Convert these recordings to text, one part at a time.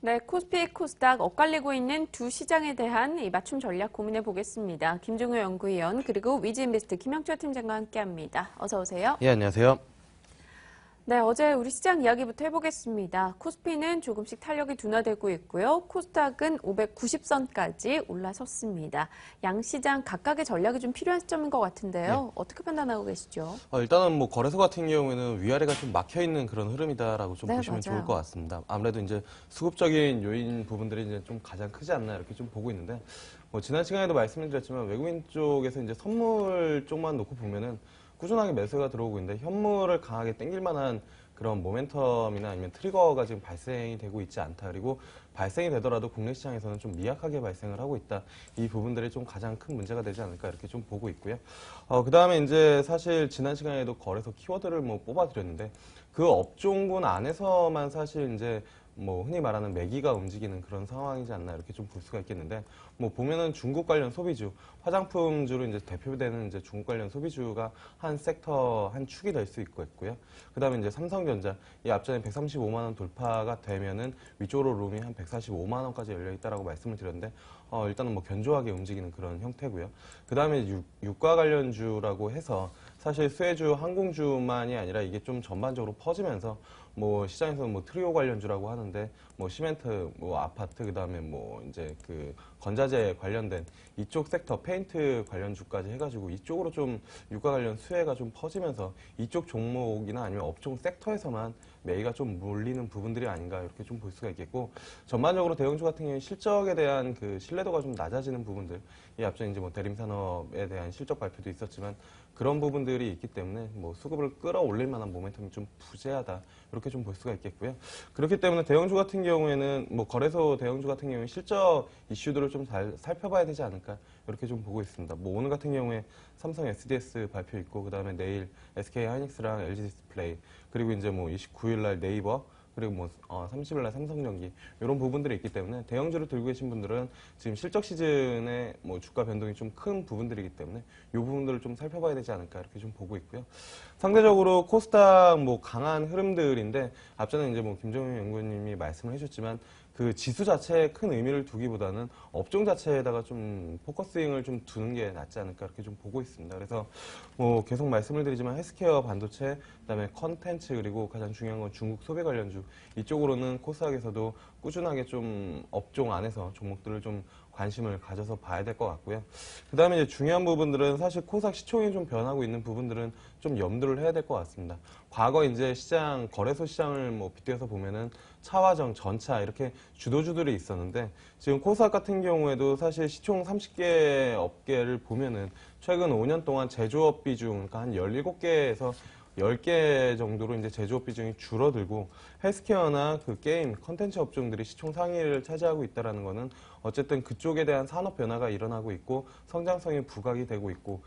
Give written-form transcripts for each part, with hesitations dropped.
네, 코스피, 코스닥 엇갈리고 있는 두 시장에 대한 이 맞춤 전략 고민해 보겠습니다. 김종효 연구위원 그리고 위즈인베스트 김영철 팀장과 함께합니다. 어서 오세요. 예, 안녕하세요. 네, 어제 우리 시장 이야기부터 해보겠습니다. 코스피는 조금씩 탄력이 둔화되고 있고요. 코스닥은 590선까지 올라섰습니다. 양 시장 각각의 전략이 좀 필요한 시점인 것 같은데요. 어떻게 판단하고 계시죠? 일단은 뭐 거래소 같은 경우에는 위아래가 좀 막혀 있는 그런 흐름이다라고 좀 네, 보시면 맞아요. 좋을 것 같습니다. 아무래도 이제 수급적인 요인 부분들이 이제 좀 가장 크지 않나 이렇게 좀 보고 있는데, 뭐 지난 시간에도 말씀드렸지만 외국인 쪽에서 이제 선물 쪽만 놓고 보면은 꾸준하게 매수가 들어오고 있는데, 현물을 강하게 땡길 만한 그런 모멘텀이나 아니면 트리거가 지금 발생이 되고 있지 않다. 그리고 발생이 되더라도 국내 시장에서는 좀 미약하게 발생을 하고 있다. 이 부분들이 좀 가장 큰 문제가 되지 않을까 이렇게 좀 보고 있고요. 그 다음에 이제 사실 지난 시간에도 거래소 키워드를 뭐 뽑아드렸는데, 그 업종군 안에서만 사실 이제 뭐 흔히 말하는 매기가 움직이는 그런 상황이지 않나 이렇게 좀 볼 수가 있겠는데, 뭐 보면은 중국 관련 소비주, 화장품주로 이제 대표되는 이제 중국 관련 소비주가 한 섹터 한 축이 될 수 있고요. 그다음에 이제 삼성전자, 이 앞전에 135만 원 돌파가 되면은 위쪽으로 룸이 한 145만 원까지 열려 있다라고 말씀을 드렸는데, 일단은 뭐 견조하게 움직이는 그런 형태고요. 그다음에 유가 관련주라고 해서 사실 수혜주, 항공주만이 아니라 이게 좀 전반적으로 퍼지면서 뭐 시장에서는 뭐 트리오 관련주라고 하는데, 뭐 시멘트, 뭐 아파트, 그다음에 뭐 이제 그 건자재 관련된 이쪽 섹터, 페인트 관련주까지 해가지고 이쪽으로 좀 유가 관련 수혜가 좀 퍼지면서 이쪽 종목이나 아니면 업종 섹터에서만 매기가 좀 몰리는 부분들이 아닌가 이렇게 좀 볼 수가 있겠고, 전반적으로 대형주 같은 경우에 실적에 대한 그 신뢰도가 좀 낮아지는 부분들, 이 앞서 이제 뭐 대림산업에 대한 실적 발표도 있었지만 그런 부분들이 있기 때문에 뭐 수급을 끌어올릴 만한 모멘텀이 좀 부재하다 이렇게 좀 볼 수가 있겠고요. 그렇기 때문에 대형주 같은 경우에는 뭐 거래소 대형주 같은 경우에 실적 이슈들을 좀 잘 살펴봐야 되지 않을까 이렇게 좀 보고 있습니다. 뭐 오늘 같은 경우에 삼성 SDS 발표 있고, 그다음에 내일 SK 하이닉스랑 LG 디스플레이, 그리고 이제 뭐 29일 날 네이버, 그리고 뭐 30일 날 삼성전기, 이런 부분들이 있기 때문에 대형주를 들고 계신 분들은 지금 실적 시즌에 뭐 주가 변동이 좀 큰 부분들이기 때문에 이 부분들을 좀 살펴봐야 되지 않을까 이렇게 좀 보고 있고요. 상대적으로 코스닥 뭐 강한 흐름들인데, 앞전에 이제 뭐 김종윤 연구원님이 말씀을 해주셨지만 그 지수 자체에 큰 의미를 두기보다는 업종 자체에다가 좀 포커싱을 좀 두는 게 낫지 않을까 이렇게 좀 보고 있습니다. 그래서 뭐 계속 말씀을 드리지만 헬스케어, 반도체, 그다음에 컨텐츠, 그리고 가장 중요한 건 중국 소비 관련주, 이쪽으로는 코스닥에서도 꾸준하게 좀 업종 안에서 종목들을 좀 관심을 가져서 봐야 될 것 같고요. 그 다음에 이제 중요한 부분들은 사실 코스닥 시총이 좀 변하고 있는 부분들은 좀 염두를 해야 될 것 같습니다. 과거 이제 시장, 거래소 시장을 뭐 빗대어서 보면은 차화정, 전차 이렇게 주도주들이 있었는데, 지금 코스닥 같은 경우에도 사실 시총 30개 업계를 보면은 최근 5년 동안 제조업 비중, 그러니까 한 17개에서 10개 정도로 이제 제조업 비중이 줄어들고, 헬스케어나 그 게임, 컨텐츠 업종들이 시총 상위를 차지하고 있다는 거는 어쨌든 그쪽에 대한 산업 변화가 일어나고 있고 성장성이 부각이 되고 있고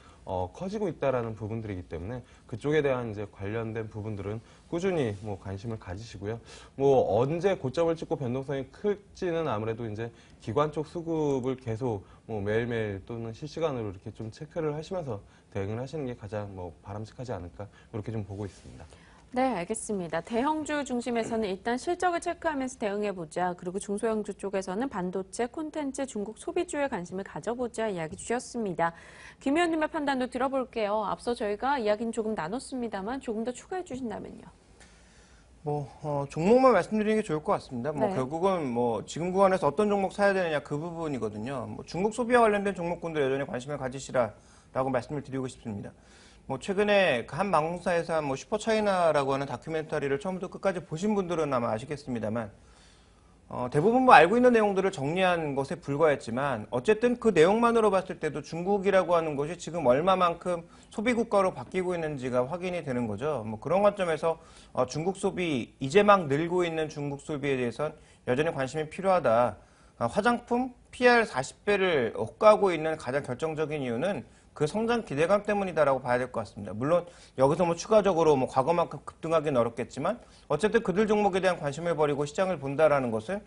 커지고 있다라는 부분들이기 때문에 그쪽에 대한 이제 관련된 부분들은 꾸준히 뭐 관심을 가지시고요. 뭐 언제 고점을 찍고 변동성이 클지는 아무래도 이제 기관 쪽 수급을 계속 뭐 매일매일 또는 실시간으로 이렇게 좀 체크를 하시면서 대응을 하시는 게 가장 뭐 바람직하지 않을까 이렇게 좀 보고 있습니다. 네, 알겠습니다. 대형주 중심에서는 일단 실적을 체크하면서 대응해보자. 그리고 중소형주 쪽에서는 반도체, 콘텐츠, 중국 소비주에 관심을 가져보자 이야기 주셨습니다. 김 의원님의 판단도 들어볼게요. 앞서 저희가 이야기는 조금 나눴습니다만 조금 더 추가해 주신다면요. 종목만 말씀드리는 게 좋을 것 같습니다. 네. 결국은 지금 구간에서 어떤 종목 사야 되느냐 그 부분이거든요. 중국 소비와 관련된 종목군도 여전히 관심을 가지시라라고 말씀을 드리고 싶습니다. 최근에 한 방송사에서 슈퍼차이나라고 하는 다큐멘터리를 처음부터 끝까지 보신 분들은 아마 아시겠습니다만, 대부분 알고 있는 내용들을 정리한 것에 불과했지만, 어쨌든 그 내용만으로 봤을 때도 중국이라고 하는 것이 지금 얼마만큼 소비국가로 바뀌고 있는지가 확인이 되는 거죠. 그런 관점에서 중국 소비, 이제 막 늘고 있는 중국 소비에 대해서는 여전히 관심이 필요하다. 화장품 PR 40배를 엇가고 있는 가장 결정적인 이유는 그 성장 기대감 때문이다라고 봐야 될 것 같습니다. 물론 여기서 추가적으로 과거만큼 급등하기는 어렵겠지만 어쨌든 그들 종목에 대한 관심을 버리고 시장을 본다라는 것은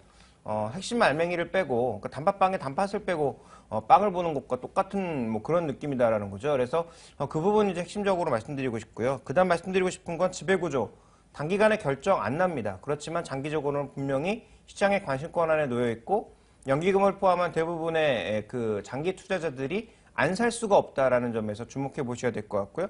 핵심 알맹이를 빼고, 그러니까 단팥빵에 단팥을 빼고 빵을 보는 것과 똑같은 그런 느낌이다라는 거죠. 그래서 그 부분이 이제 핵심적으로 말씀드리고 싶고요. 그다음 말씀드리고 싶은 건 지배구조. 단기간에 결정 안 납니다. 그렇지만 장기적으로는 분명히 시장의 관심권 안에 놓여 있고 연기금을 포함한 대부분의 그 장기 투자자들이 안 살 수가 없다라는 점에서 주목해 보셔야 될 것 같고요.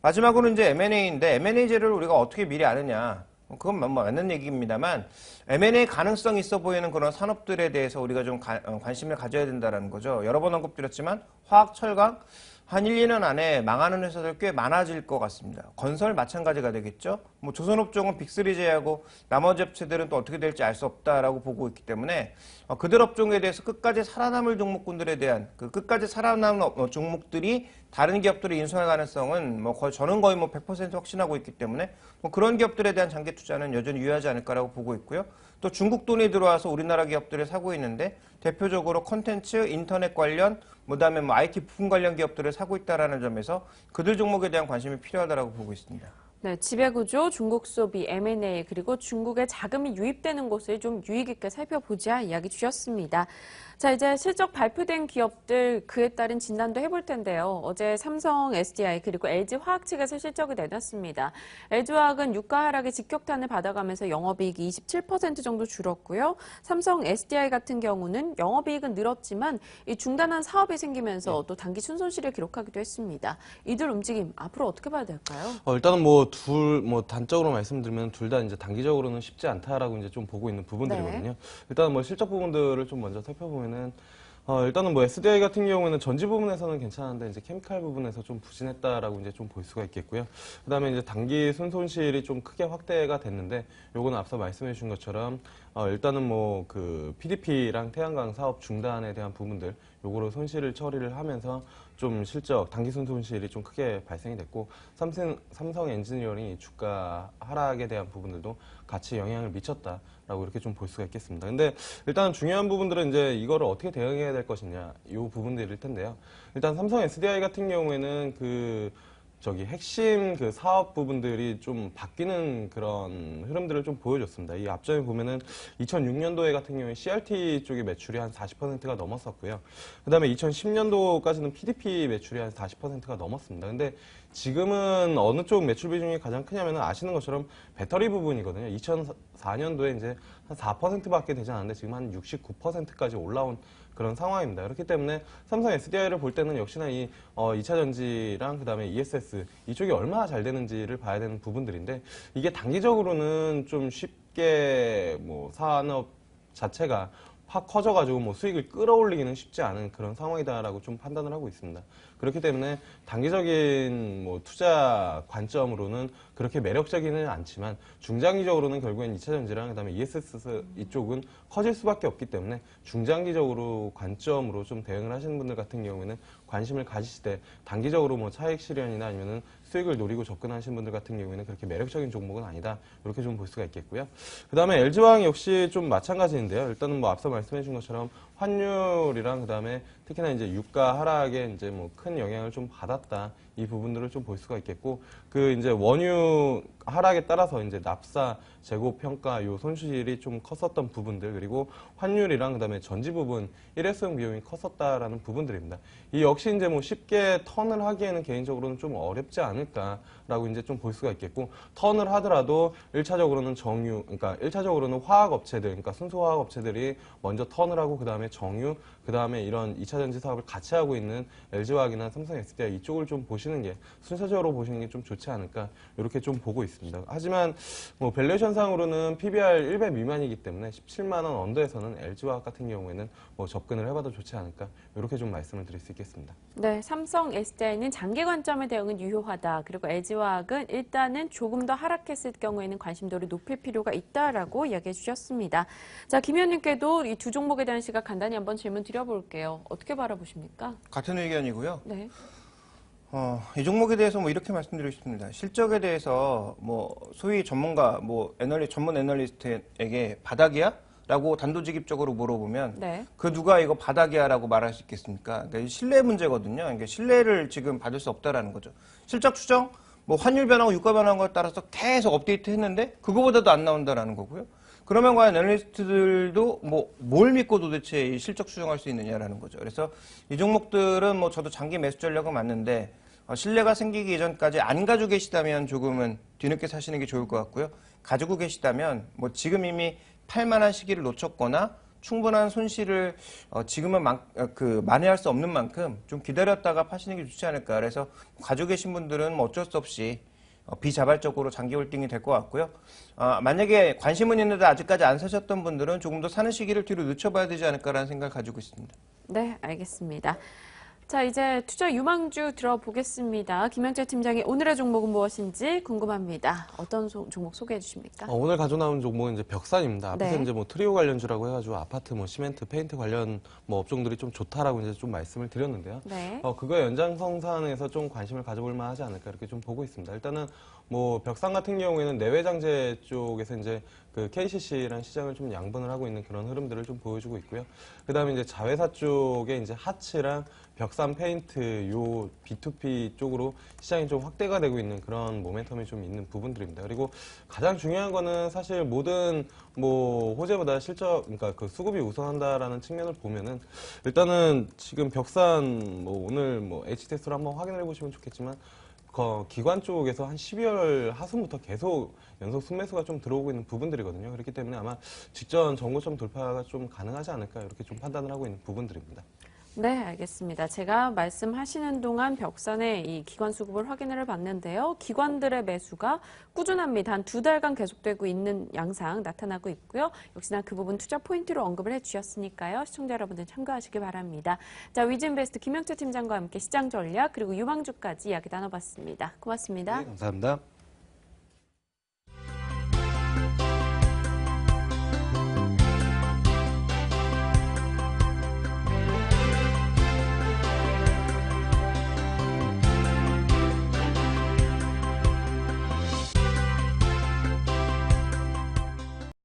마지막으로 이제 M&A인데 M&A제를 우리가 어떻게 미리 아느냐? 그건 뭐 맞는 얘기입니다만 M&A 가능성이 있어 보이는 그런 산업들에 대해서 우리가 좀 관심을 가져야 된다는 거죠. 여러 번 언급드렸지만 화학, 철강 한 1, 2년 안에 망하는 회사들 꽤 많아질 것 같습니다. 건설 마찬가지가 되겠죠. 뭐 조선업종은 빅3 제외하고 나머지 업체들은 또 어떻게 될지 알 수 없다라고 보고 있기 때문에 그들 업종에 대해서 끝까지 살아남을 종목군들에 대한 그 끝까지 살아남은 종목들이 다른 기업들을 인수할 가능성은 저는 거의 100% 확신하고 있기 때문에 그런 기업들에 대한 장기 투자는 여전히 유효하지 않을까라고 보고 있고요. 또 중국 돈이 들어와서 우리나라 기업들을 사고 있는데 대표적으로 콘텐츠, 인터넷 관련, 그다음에 IT 부품 관련 기업들을 사고 있다라는 점에서 그들 종목에 대한 관심이 필요하다라고 보고 있습니다. 네, 지배구조, 중국 소비, M&A, 그리고 중국의 자금이 유입되는 곳을 좀 유의 깊게 살펴보자 이야기 주셨습니다. 자, 이제 실적 발표된 기업들 그에 따른 진단도 해볼 텐데요. 어제 삼성 SDI 그리고 LG화학 측에서 실적을 내놨습니다. LG화학은 유가 하락의 직격탄을 받아가면서 영업이익이 27% 정도 줄었고요. 삼성 SDI 같은 경우는 영업이익은 늘었지만 이 중단한 사업이 생기면서 또 단기 순손실을 기록하기도 했습니다. 이들 움직임 앞으로 어떻게 봐야 될까요? 일단은 단적으로 말씀드리면 둘 다 이제 단기적으로는 쉽지 않다라고 이제 좀 보고 있는 부분들이거든요. 네. 일단은 실적 부분들을 좀 먼저 살펴보면은 일단은 SDI 같은 경우에는 전지 부분에서는 괜찮은데 이제 케미칼 부분에서 좀 부진했다라고 이제 좀 볼 수가 있겠고요. 그다음에 이제 단기 순손실이 좀 크게 확대가 됐는데 요거는 앞서 말씀해 주신 것처럼 일단은 그 PDP랑 태양광 사업 중단에 대한 부분들 요거로 손실을 처리를 하면서 좀 단기 순손실이 좀 크게 발생이 됐고 삼성 엔지니어링이 주가 하락에 대한 부분들도 같이 영향을 미쳤다라고 이렇게 좀 볼 수가 있겠습니다. 근데 일단 중요한 부분들은 이제 이거를 어떻게 대응해야 될 것이냐 이 부분들일 텐데요. 일단 삼성 SDI 같은 경우에는 핵심 그 사업 부분들이 좀 바뀌는 그런 흐름들을 좀 보여줬습니다. 이 앞전에 보면은 2006년도에 같은 경우에 CRT 쪽의 매출이 한 40%가 넘었었고요. 그 다음에 2010년도까지는 PDP 매출이 한 40%가 넘었습니다. 근데 지금은 어느 쪽 매출 비중이 가장 크냐면 아시는 것처럼 배터리 부분이거든요. 2004년도에 이제 한 4%밖에 되지 않았는데 지금 한 69%까지 올라온 그런 상황입니다. 그렇기 때문에 삼성 SDI를 볼 때는 역시나 이 2차 전지랑 그다음에 ESS 이쪽이 얼마나 잘 되는지를 봐야 되는 부분들인데 이게 단기적으로는 좀 쉽게 산업 자체가 확 커져가지고 수익을 끌어올리기는 쉽지 않은 그런 상황이다라고 좀 판단을 하고 있습니다. 그렇기 때문에 단기적인 투자 관점으로는 그렇게 매력적이는 않지만 중장기적으로는 결국엔 2차 전지랑 그다음에 ESS 이쪽은 커질 수밖에 없기 때문에 중장기적으로 관점으로 좀 대응을 하시는 분들 같은 경우에는 관심을 가지시되 단기적으로 차익 실현이나 아니면은 수익을 노리고 접근하시는 분들 같은 경우에는 그렇게 매력적인 종목은 아니다. 이렇게 좀 볼 수가 있겠고요. 그 다음에 LG화학 역시 좀 마찬가지인데요. 일단은 앞서 말씀해 주신 것처럼 환율이랑 그 다음에 특히나 이제 유가 하락에 이제 큰 영향을 좀 받았다. 이 부분들을 좀 볼 수가 있겠고, 이제 원유 하락에 따라서 이제 납사, 재고 평가 요 손실이 좀 컸었던 부분들, 그리고 환율이랑 그다음에 전지 부분 일회성 비용이 컸었다라는 부분들입니다. 이 역시 이제 쉽게 턴을 하기에는 개인적으로는 좀 어렵지 않을까라고 이제 좀 볼 수가 있겠고, 턴을 하더라도 1차적으로는 그러니까 1차적으로는 화학 업체들, 그러니까 순수 화학 업체들이 먼저 턴을 하고 그다음에 정유, 그다음에 이런 2차 전지 사업을 같이 하고 있는 LG화학이나 삼성 SDI 이쪽을 좀 보시는 게 순서적으로 보시는 게 좀 좋지 않을까 이렇게 좀 보고 있습니다. 하지만 밸류에이션상으로는 PBR 1배 미만이기 때문에 17만 원 언더에서는 LG화학 같은 경우에는 접근을 해봐도 좋지 않을까 이렇게 좀 말씀을 드릴 수 있겠습니다. 네, 삼성 SDI는 장기 관점의 대응은 유효하다. 그리고 LG화학은 일단은 조금 더 하락했을 경우에는 관심도를 높일 필요가 있다라고 이야기해 주셨습니다. 자, 김 의원님께도 이 두 종목에 대한 시각 간단히 한번 질문 드려볼게요. 어떻게 바라보십니까? 같은 의견이고요. 네. 이 종목에 대해서 이렇게 말씀드리고 싶습니다. 실적에 대해서 소위 전문가, 전문 애널리스트에게 바닥이야? 라고 단도직입적으로 물어보면 네. 그 누가 이거 바닥이야 라고 말할 수 있겠습니까? 그러니까 신뢰 문제거든요. 그러니까 신뢰를 지금 받을 수 없다라는 거죠. 실적 추정, 환율 변하고 유가 변하는 것에 따라서 계속 업데이트 했는데 그거보다도 안 나온다라는 거고요. 그러면 과연 애널리스트들도 뭘 믿고 도대체 이 실적 추정할 수 있느냐라는 거죠. 그래서 이 종목들은 저도 장기 매수 전략은 맞는데 신뢰가 생기기 이전까지 안 가지고 계시다면 조금은 뒤늦게 사시는 게 좋을 것 같고요. 가지고 계시다면 지금 이미 팔만한 시기를 놓쳤거나 충분한 손실을 지금은 만회할 수 없는 만큼 좀 기다렸다가 파시는 게 좋지 않을까. 그래서 가지고 계신 분들은 뭐 어쩔 수 없이 비자발적으로 장기 홀딩이 될 것 같고요. 만약에 관심은 있는데 아직까지 안 사셨던 분들은 조금 더 사는 시기를 뒤로 늦춰봐야 되지 않을까라는 생각을 가지고 있습니다. 네, 알겠습니다. 자, 이제 투자 유망주 들어보겠습니다. 김영재 팀장이 오늘의 종목은 무엇인지 궁금합니다. 어떤 종목 소개해 주십니까? 오늘 가져 나온 종목은 이제 벽산입니다. 앞에서 네. 이제 뭐 트리오 관련주라고 해가지고 아파트, 뭐 시멘트, 페인트 관련 뭐 업종들이 좀 좋다라고 이제 좀 말씀을 드렸는데요. 네. 그거 연장성산에서 좀 관심을 가져볼 만하지 않을까 이렇게 좀 보고 있습니다. 일단은 뭐 벽산 같은 경우에는 내외장재 쪽에서 이제 그 KCC라는 시장을 좀 양분을 하고 있는 그런 흐름들을 좀 보여주고 있고요. 그다음에 이제 자회사 쪽에 이제 하츠랑 벽산 페인트 요 B2B 쪽으로 시장이 좀 확대가 되고 있는 그런 모멘텀이 좀 있는 부분들입니다. 그리고 가장 중요한 거는 사실 모든 뭐 호재보다 실적, 그러니까 그 수급이 우선한다라는 측면을 보면은 일단은 지금 벽산 뭐 오늘 뭐 HTS로 한번 확인해 보시면 좋겠지만 기관 쪽에서 한 12월 하순부터 계속 연속 순매수가 좀 들어오고 있는 부분들이거든요. 그렇기 때문에 아마 직전 정고점 돌파가 좀 가능하지 않을까 이렇게 좀 판단을 하고 있는 부분들입니다. 네, 알겠습니다. 제가 말씀하시는 동안 벽산의 이 기관 수급을 확인을 해봤는데요. 기관들의 매수가 꾸준합니다. 한 2달간 계속되고 있는 양상 나타나고 있고요. 역시나 그 부분 투자 포인트로 언급을 해주셨으니까요. 시청자 여러분들 참고하시기 바랍니다. 자, 위즈인베스트 김영재 팀장과 함께 시장 전략 그리고 유망주까지 이야기 나눠봤습니다. 고맙습니다. 네, 감사합니다.